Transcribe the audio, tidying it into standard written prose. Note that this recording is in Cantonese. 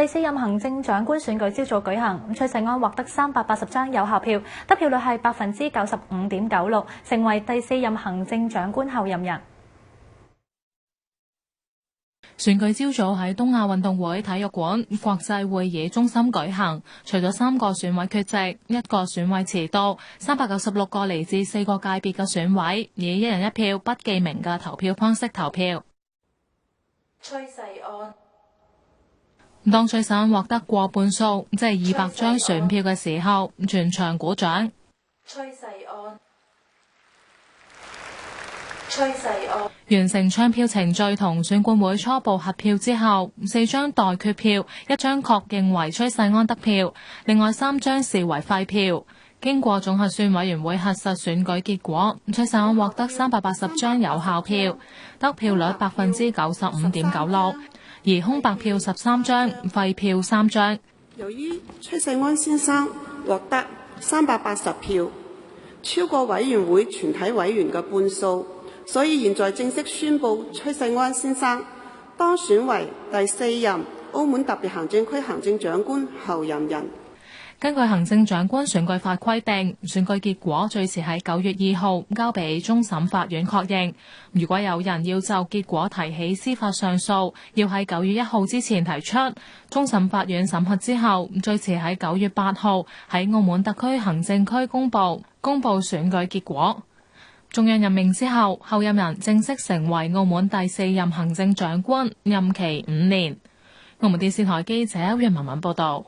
第四任行政長官選舉朝早舉行，崔世安獲得380張有效票，得票率係95.96%，成為第四任行政長官候任人。選舉朝早喺東亞運動會體育館國際會議中心舉行，除咗3個選委缺席，1個選委遲到，396個嚟自4個界別嘅選委以一人一票不記名嘅投票方式投票。崔世安當崔世安獲得過半數，即係200張選票嘅時候，全場鼓掌。崔世安完成唱票程序同選管會初步核票之後，4張待決票，1張確認為崔世安得票，另外3張視為廢票。經過總核算委員會核實選舉結果，崔世安獲得380張有效票，得票率95.96%，而空白票13張，廢票3張。由於崔世安先生獲得380票，超過委員會全體委員嘅半數，所以現在正式宣布崔世安先生當選為第4任澳門特別行政區行政長官候任人。根據行政長官選舉法規定，選舉結果最遲喺9月2號交俾終審法院確認。如果有人要就結果提起司法上訴，要喺9月1號之前提出。終審法院審核之後，最遲喺9月8號喺澳門特區行政區公佈選舉結果。中央任命之後，候任人正式成為澳門第4任行政長官，任期5年。澳門電視台記者袁文文報道。